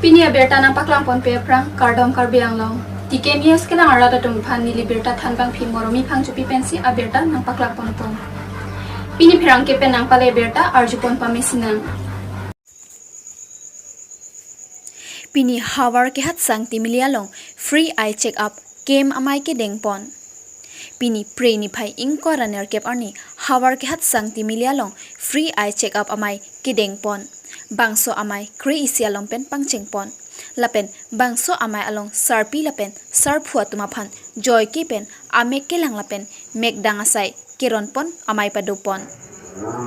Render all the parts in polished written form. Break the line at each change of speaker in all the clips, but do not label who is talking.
Pini aberta nang paklang pon pe prang kardom karbiang long. Tike mias kelang arada tumpan nili berta tanbang pi moromi pang jupi pensi aberta nang paklang pon pon. Pini perang ke penang pale berta arjupon pamesinang.
Pini hawar ke hat sang timilia long free eye check up kem amai ke dengpon. Pini pre ni phai ingko raner kep arni hawar ke hat sang timilia long free eye check up amai ke dengpon. Bangso amai kre isi along pen pangcheng pon. Lapen bangso amai along sarpi lapen sarphua tumaphan joy ke pen amek ke lang lapen mek dangasai keron pon amai padopon.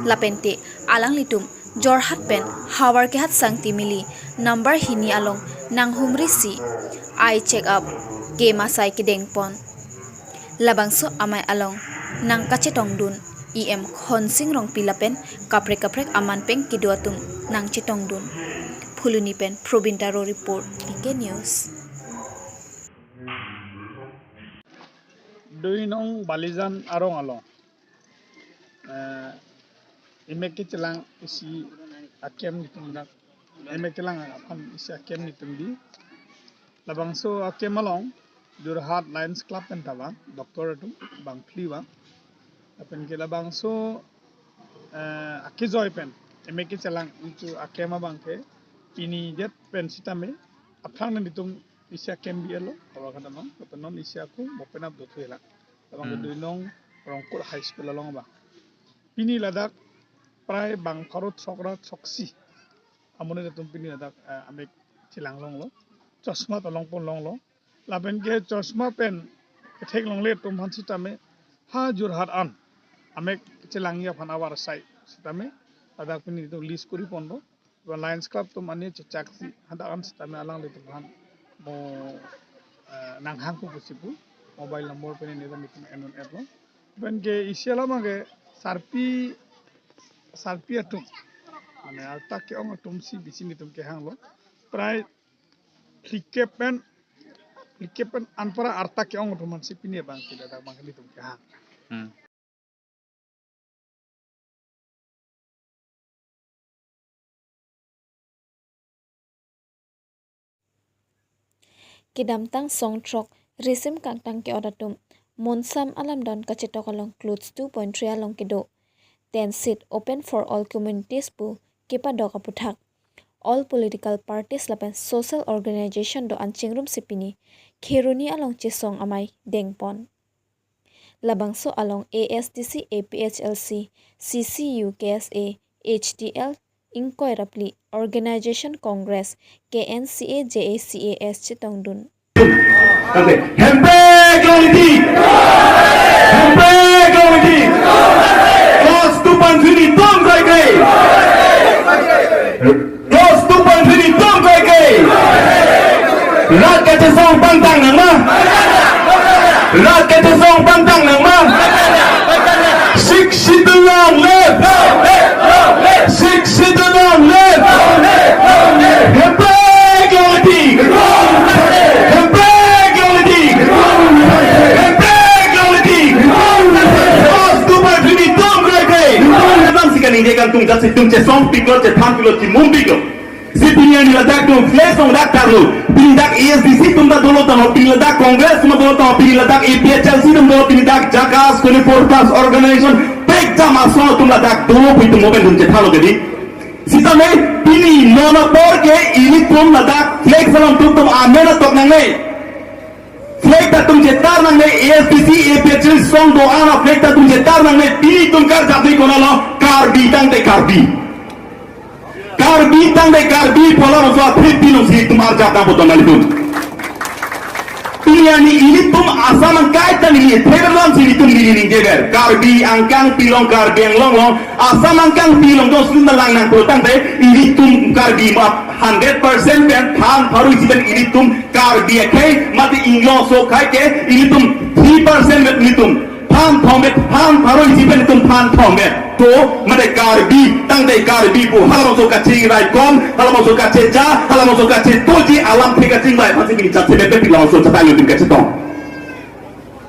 Lapen te alang litum jorhat pen hawar ke hat sang timili number hini along nang humri si eye check up ke masai ke dengpon. Labangso amai along nang kachetong dun em khonsing rong pilapen kaprek kaprek aman peng kiduatum nang chitong dun phuluni pen probintaro report PK News.
Dui nong balijan arong along imeki celang isi akem nitum nak imeki celang apan isi akem nitum di labangso akem along Durhat Lions Club pen tawa doktor itu bang Fliwa apen ke labangso akizoy pen imeki celang itu akema bangke ini jet pen sitame apang nitum isi akem bielo kalau kata mang kepenon isi aku mau penap do tuela labang dui nong rongkul high school along bang pini ladak prai bang korot sokrat soksi amune datum pini ladak amek cilang long lo chosma tolong pon long lo laben ke chosma pen thek long le tum han sitame ha jurhat an amek cilang ya phan awar sai sitame ladak pini to list kuri pon lo Lions Club tum ane chaksi hada an sitame alang le tum han mo nang hang ku pusipu mobile number pen ne da mitum enon etlo ben ke isiala mage sarpi atum মানে alta ke ong atum si bisi nitum ke hang lo prai likepen anpara arta ke ong atum si pini bang tidak ada bang nitum ke hang
Kidamtang songtrok resim kangtang ke odatum monsam alam don kachetok along clothes 2.3 along kedo 10 seat open for all communities pu kepa doka puthak all political parties lapen social organization do anchingrum sipini kheruni along chesong amai dengpon labangso along ASDC APHLC CCU KSA HTL Inquire Rapli Organization Congress KNCA JACAS Chitongdun.
Tung jat tung che song piglo che tham piglo chi mum piglo zipinya ni ladak tung flash ong dak tarlo pindak ASDC tum da dolo tamo pindak congress tum dolo tamo pindak APHLC tum dolo pindak JACAS 24 plus organization pek jama so tum ladak dolo pitum moben tum che thalo gedi sita me pini nona por ke ini tum ladak flex salam tum amena tok nang nei flex ta tum che tar nang nei ASDC APHLC song do ana flex ta tum che tar nang nei pini tum kar jati konalo karbi tang de karbi pola maswa Filipino si tumar jata boton nalitun ini tum asam angkai tan ini tebelan si tum ini jeger karbi angkang pilong karbi ang long asam angkang pilong dos lima lang nang botang de ini tum karbi map 100% pen than paru siben ini tum karbi kai mati inglo so kai ke ini tum 3% met ini tum than thomet than paru siben tum than thomet to made karbi tang de karbi bu halam so kachi rai kom halam so kachi ja halam so kachi toji alam thika ching bai phasi ni chat se be pi law so chata yo tin ka chetong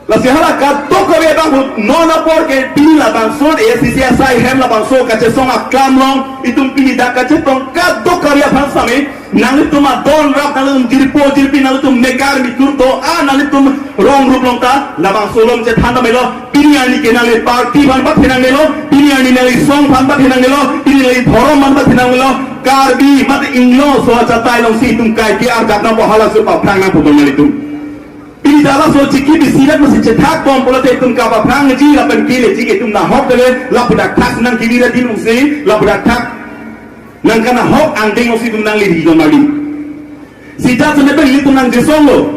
La sehala ka to ko be bang no na porque pini la bang so e si sia sai hem la bang so ka che song aklam long itum pini da ka che tong ka to ko ya bang same nang itum a don rap nang jirpo jirpi nang itum nekar mi tur to a nang itum rong rup long ta la bang so lom che thanda melo pini ani ke nang le party ban ba thinang melo pini ani nang le song ban ba thinang melo pini le thorom ban ba thinang melo karbi mat inglo so cha tai long si tum kai ke ar gatna bo hala so pa phang na putol meli tum ini dalam soal ciki di sini masih cetak bom pola tetum kapa perang ji lapan kile jika tum na hok dele lapudak tak nang kiri radin usai lapudak tak nang kana hok andeng usi tum nang lidi domali sita senepen li tum nang jesongo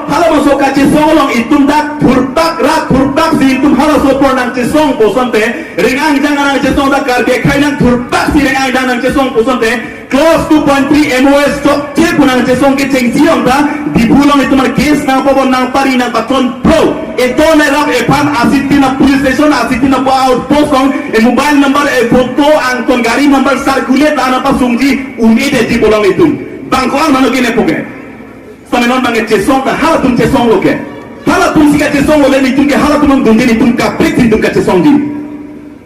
hala masuk ke jesongo itum dak turtak si itum hala sopor nang jesong posante ringang jangan nang jesong dak karbe kai nang turtak si ringang jangan nang jesong posante close 2.3 MOS stop je punang jesong ke cengsiong ta dipulong itu mar case nang pobon nang pari nang patron pro ito na rap e pan asitina police station asitina po outpost kong e mobile number e foto ang ton gari number circulate ana pa sungji umide di bolong itu bangko ang mano kine poke samenon bang jesong ta hala tum jesong loke hala tum sika jesong ole ni tum ke hala tum dum ni tum ka pek tum ka jesong di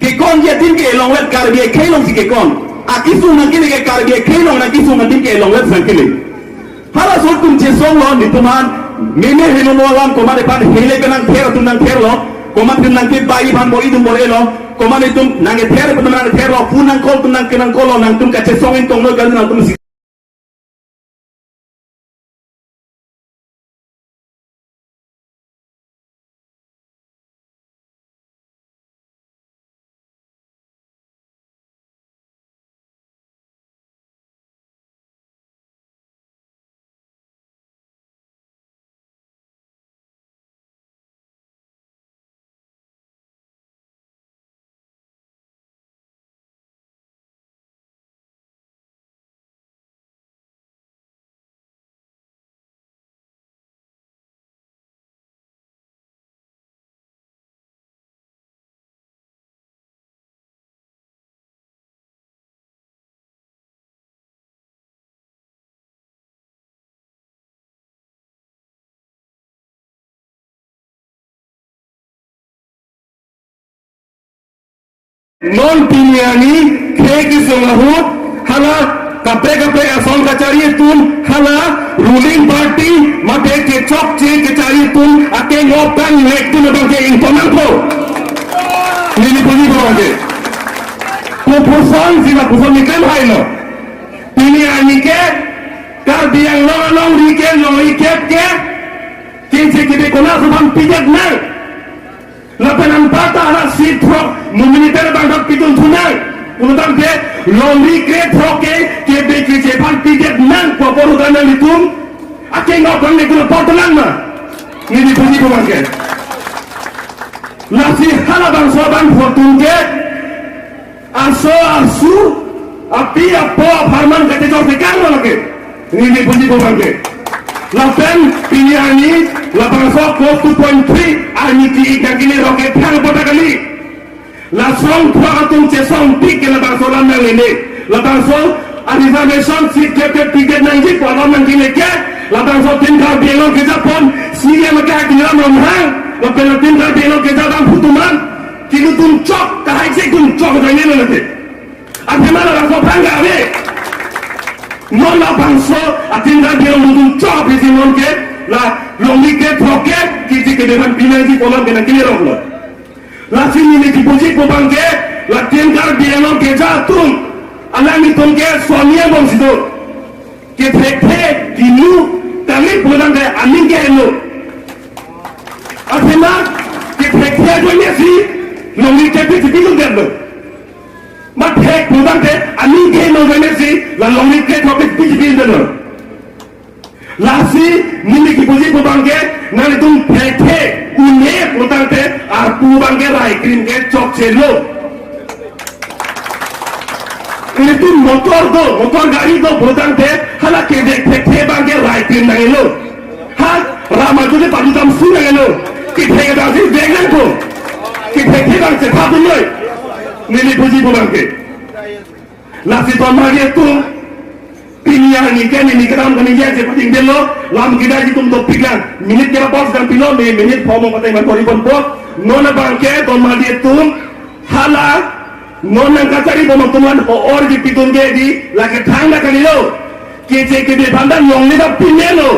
ke kon je tin ke long wet kar bi ke long si ke kon akisu nangkile ke karbi kelong na kisu nangkin ke long web sangkile hala sol tum che song lo ni tuman mene helo mo lam ko mare pan hele ke nang thero tum nang thero ko ma tum nang ke bai ban bo idum bo elo ko ma tum nang ke thero tum nang thero fu nang kol tum nang ke nang kolo nang tum ka che song in tong lo gal nang tum si non piniani keki sungahut hala kapre asong kacari tum hala ruling party mate ke chok che kacari tum ake ngopan lek tum bang ke intonang ko nini puni ko bang ko puson sila puson ni kan hai lo piniani ke kar biang long rike long ikep ke kinse ke kona subang pijat nang lapanan pata ala si trok militer bangkok pitun tunang unutang ke lomri ke troke ke beki jepan pijet nang ko porudan nang itum ake ngokon ne kulo potolang ma ni di puji ko bangke lasi hala bang soban fortun ke asu api apo farman kate jor fikar lo ke ni di puji ko bangke lapan pilihan lapan sok 2.3 aniti kagini roket hang pada kali lasong atung cesong pik ke lapan solam nang ini lapan sok reservation seat ke tiket nang jik walam nang kini ke lapan sok tinggal belok ke Japon siya maka kiram romhang lapan tinggal belok ke Japon putuman kini tum cok kahai sik tum cok nang ini nanti apa mana lapan sok bangga abe non avanzo a tinggal dia untuk job di sini ke la longi ke proket kiti ke depan pinang di kolam kena kiri roklo la sini ni dipuji ko bangke la tinggal dia long ke jatung alami tongke sonia bom sido ke thekhe dinu tali pulang ke amin ke elo athema ke thekhe jo ni si longi ke piti bilu gerlo mat hek pulang ke amin ke elo jo ni si la longi ke topik piti bilu lasi nini kipuji ko bangke nani tum thekhe une pulang ke arpu bangke rai krim ke chok chelo itu motor gari do pulang ke hala ke thekhe bangke rai krim nang elo ha rama jode padutam su nang elo ki thekhe dasi dengan ko ki thekhe bang se phabun noi nini puji ko bangke lasi to mage tu pini yang ni kan ni kita orang ni je penting delo lam kita di tum topik kan minit kira bos dan pilo minit form patai mantori pun po nona bangke ton madi tum hala nona kacari pun tuman or di pitun ge di lagi thang kan lo kece ke de bandan yong ni da pinelo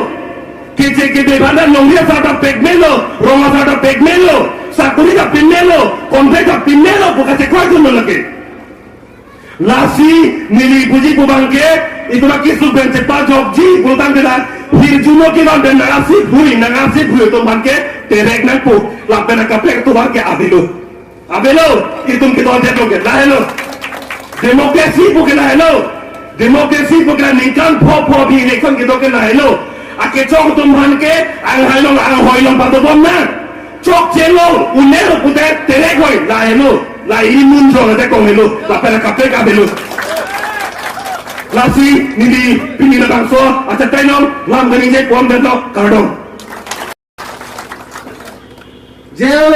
kece ke de bandan yong ni sa da pegmelo ronga sa da pegmelo sakuri da pinelo konde da pinelo bukan sekoi tu lagi lasi nili puji bangke itu lagi suben cepat jobji bultan kita hirjuno kita dan nangasi hui itu bangke terek nangku lapen kapek itu bangke abelo itu kita aja loge lahelo demokrasi bukan ningkan po di election kita ke lahelo ake cok tu bangke ang hoilong patu bomna cok celong unero putet terek hoi lahelo lai munjo ada kongelo lapen kapek abelo lasi nili pini na bangso acha tainong lam gani je kom deno kardong
jail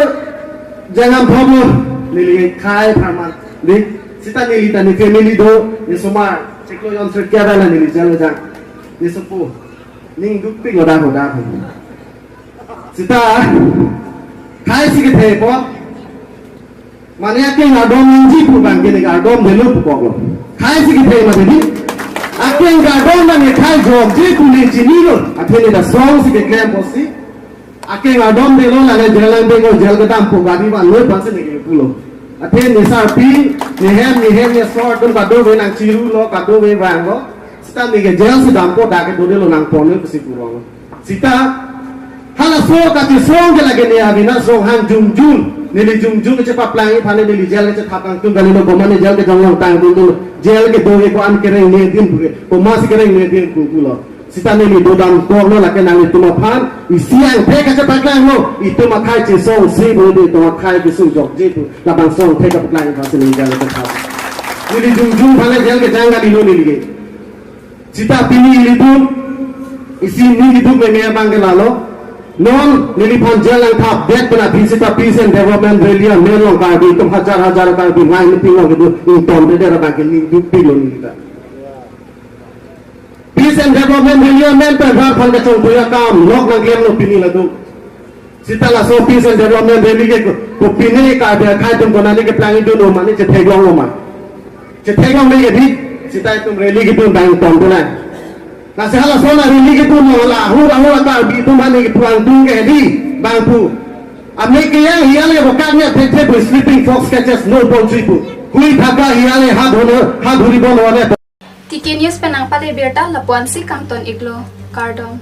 jangan problem nili khai pharman ni sita nili tani family do ni soma cheklo yon sir kya dala nili jail jang ni sopu ning duk pi goda sita khai sige the po mane ke ngadom ji pu bang ke ngadom delu pu ko khai sige the ma ni aken ngadom bang khai job je ku ni jinilo athene da song sige claim posi aken ngadom delu la le jalan be ko jal gadam pu gadi ba lo pa se ni ke pulo athen ni sar pi ni hem ni sort dun ka do be nang chiru lo ka do be bang go sita ni ke jail se dam ko da ke do delu nang pone ku si puro sita hala so ka ti song ke lage ni abina song han jum nili jum ke cepat pelangi phane nili jail ke thapang tu gali no bomane jail ke jonglong tang tu jail ke do ko an kereng ne din bu ko mas kereng ne din ku lo sita nili do dam ko no la ke nang tu ma phan isiang the ka cepat lang no itu ma khai che song si bo de to khai ke su jok je tu la bang song the ka pelangi phase nili jail ke thap nili jum phane jail ke jang gali no nili ke sita pini nili tu isi nili tu me me bang ke lalo non nilipon jalan thap bet pena visita peace and development rally melong ka di tum hajar ka di ngai meeting lo gitu in tom de ra ba ke ni du pilo ni ta peace and development rally men per var phal ka chong puya kam lok na gem lo pini la du sita la so peace and development rally ke ko pini ka de khai tum kona ni ke planning du no mani che theglong lo ma che theglong ni ke di sita tum rally ke tum bang tom tu la nasi hala sola rili ke tu mola hura ka bi tu mani ke puang dung ke di bangpu ame ke yang hiale bokanya the sleeping fox catches no ball tripu hui thaka hiale ha dhuri bono wale
TK News penang pale berta lapuan si kamton iglo kardom